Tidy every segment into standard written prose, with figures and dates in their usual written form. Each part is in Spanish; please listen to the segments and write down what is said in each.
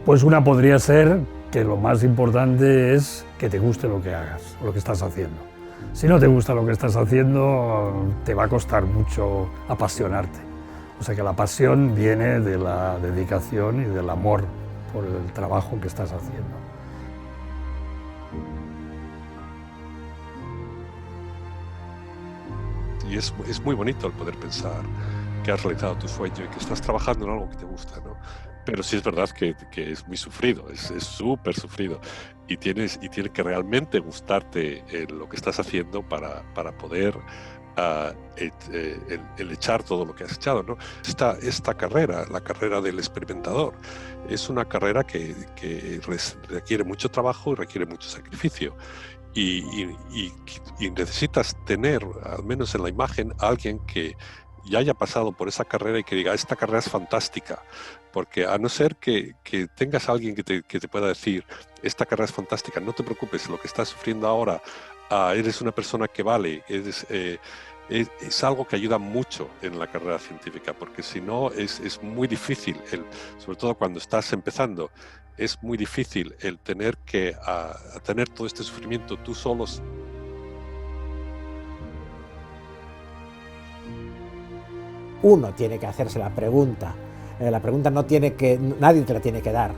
Pues una podría ser que lo más importante es que te guste lo que hagas, lo que estás haciendo. Si no te gusta lo que estás haciendo, te va a costar mucho apasionarte. O sea que la pasión viene de la dedicación y del amor por el trabajo que estás haciendo. Y es muy bonito el poder pensar que has realizado tu sueño y que estás trabajando en algo que te gusta, ¿no? Pero sí es verdad que es muy sufrido, es súper sufrido. Y tiene que realmente gustarte lo que estás haciendo para poder el echar todo lo que has echado, ¿no? Esta carrera, la carrera del experimentador, es una carrera que requiere mucho trabajo y requiere mucho sacrificio. Y necesitas tener, al menos en la imagen, a alguien que ya haya pasado por esa carrera y que diga, esta carrera es fantástica, porque a no ser que tengas a alguien que te pueda decir, esta carrera es fantástica, no te preocupes, lo que estás sufriendo ahora, eres una persona que vale, es algo que ayuda mucho en la carrera científica, porque si no es muy difícil, sobre todo cuando estás empezando, es muy difícil el tener que tener todo este sufrimiento tú solos. Uno tiene que hacerse la pregunta nadie te la tiene que dar.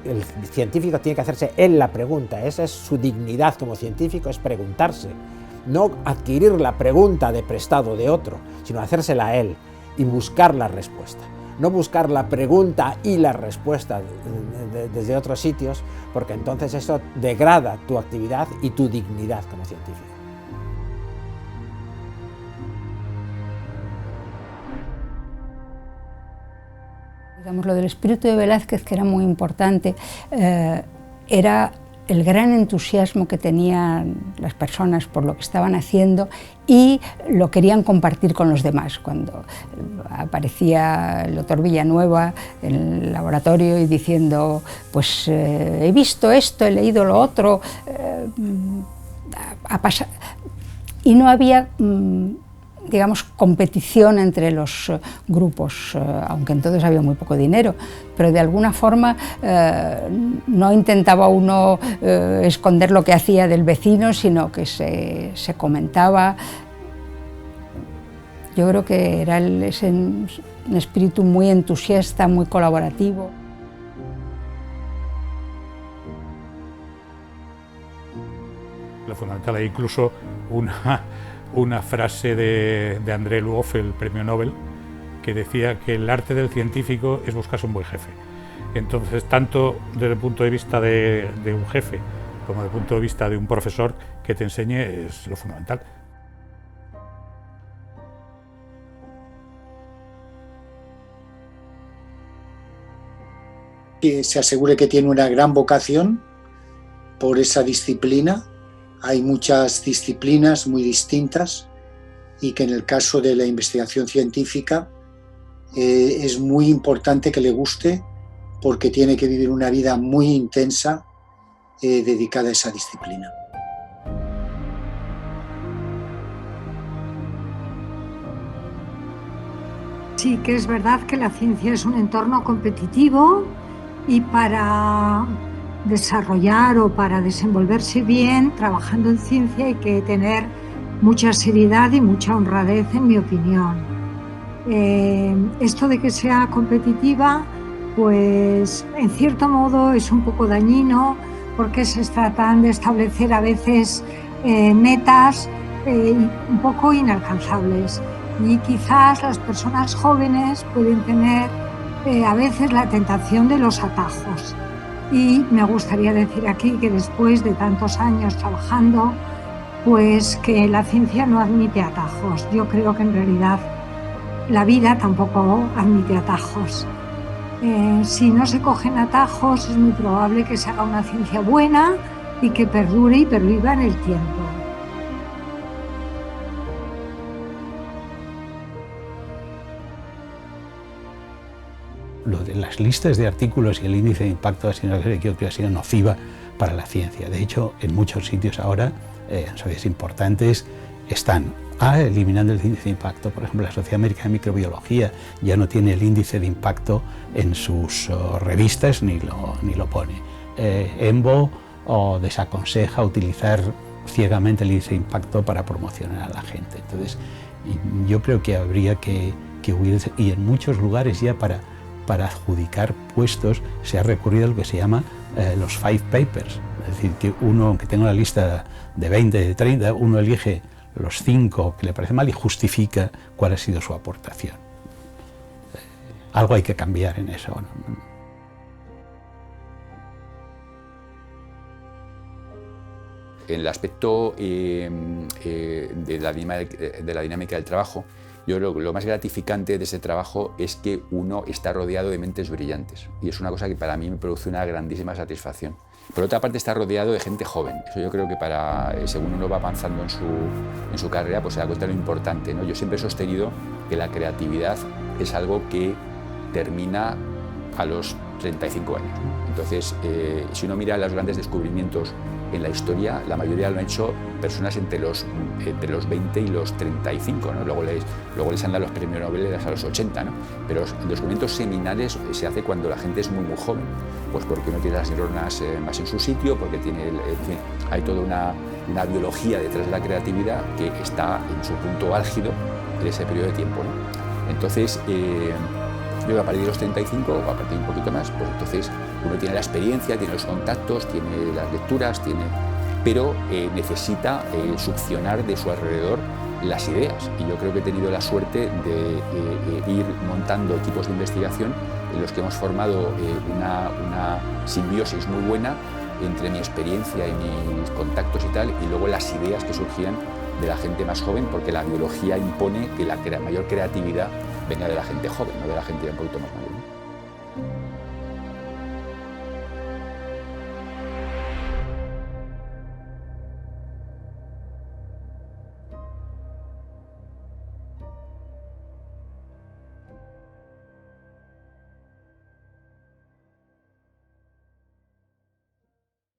El científico tiene que hacerse él la pregunta, esa es su dignidad como científico, es preguntarse, no adquirir la pregunta de prestado de otro, sino hacérsela a él y buscar la respuesta. No buscar la pregunta y la respuesta desde otros sitios, porque entonces eso degrada tu actividad y tu dignidad como científico. Digamos, lo del espíritu de Velázquez, que era muy importante, era el gran entusiasmo que tenían las personas por lo que estaban haciendo y lo querían compartir con los demás. Cuando aparecía el doctor Villanueva en el laboratorio y diciendo, pues he visto esto, he leído lo otro, y no había digamos, competición entre los grupos, aunque entonces había muy poco dinero, pero de alguna forma no intentaba uno esconder lo que hacía del vecino, sino que se comentaba. Yo creo que era un espíritu muy entusiasta, muy colaborativo. Lo fundamental hay incluso una frase de André Luoff, el premio Nobel, que decía que el arte del científico es buscarse un buen jefe. Entonces, tanto desde el punto de vista de un jefe como desde el punto de vista de un profesor que te enseñe es lo fundamental. Que se asegure que tiene una gran vocación por esa disciplina. Hay muchas disciplinas muy distintas y que en el caso de la investigación científica es muy importante que le guste, porque tiene que vivir una vida muy intensa dedicada a esa disciplina. Sí que es verdad que la ciencia es un entorno competitivo y para desarrollar o para desenvolverse bien trabajando en ciencia hay que tener mucha seriedad y mucha honradez, en mi opinión. Esto de que sea competitiva, pues en cierto modo es un poco dañino, porque se tratan de establecer a veces metas un poco inalcanzables, y quizás las personas jóvenes pueden tener a veces la tentación de los atajos. Y me gustaría decir aquí que después de tantos años trabajando, pues que la ciencia no admite atajos. Yo creo que en realidad la vida tampoco admite atajos. Si no se cogen atajos, es muy probable que se haga una ciencia buena y que perdure y perviva en el tiempo. Lo de las listas de artículos y el índice de impacto ha sido nociva para la ciencia. De hecho, en muchos sitios ahora, en sociedades importantes, están eliminando el índice de impacto. Por ejemplo, la Sociedad Americana de Microbiología ya no tiene el índice de impacto en sus revistas ni lo pone. EMBO desaconseja utilizar ciegamente el índice de impacto para promocionar a la gente. Entonces, yo creo que habría que huir, y en muchos lugares ya para adjudicar puestos se ha recurrido a lo que se llama los 5 papers, es decir, que uno, aunque tenga una lista de 20, de 30, uno elige los 5 que le parece mal y justifica cuál ha sido su aportación. Algo hay que cambiar en eso, ¿no? En el aspecto de la dinámica del trabajo, yo lo más gratificante de ese trabajo es que uno está rodeado de mentes brillantes, y es una cosa que para mí me produce una grandísima satisfacción. Por otra parte, está rodeado de gente joven. Eso yo creo que según uno va avanzando en su carrera, pues se da cuenta de lo importante, ¿no? Yo siempre he sostenido que la creatividad es algo que termina a los 35 años, ¿no? Entonces, si uno mira los grandes descubrimientos en la historia, la mayoría lo han hecho personas entre los 20 y los 35, ¿no? Luego les han dado los premios Nobel a los 80, ¿no? Pero los descubrimientos seminales se hace cuando la gente es muy joven, pues porque uno tiene las neuronas más en su sitio, porque tiene, en fin, hay toda una biología detrás de la creatividad que está en su punto álgido en ese periodo de tiempo, ¿no? Entonces, luego a partir de los 35 o a partir de un poquito más, pues entonces uno tiene la experiencia, tiene los contactos, tiene las lecturas, pero necesita succionar de su alrededor las ideas. Y yo creo que he tenido la suerte de ir montando equipos de investigación en los que hemos formado una simbiosis muy buena entre mi experiencia y mis contactos y tal, y luego las ideas que surgían de la gente más joven, porque la biología impone que la mayor creatividad venga de la gente joven, no de la gente un poquito más mayor, ¿no?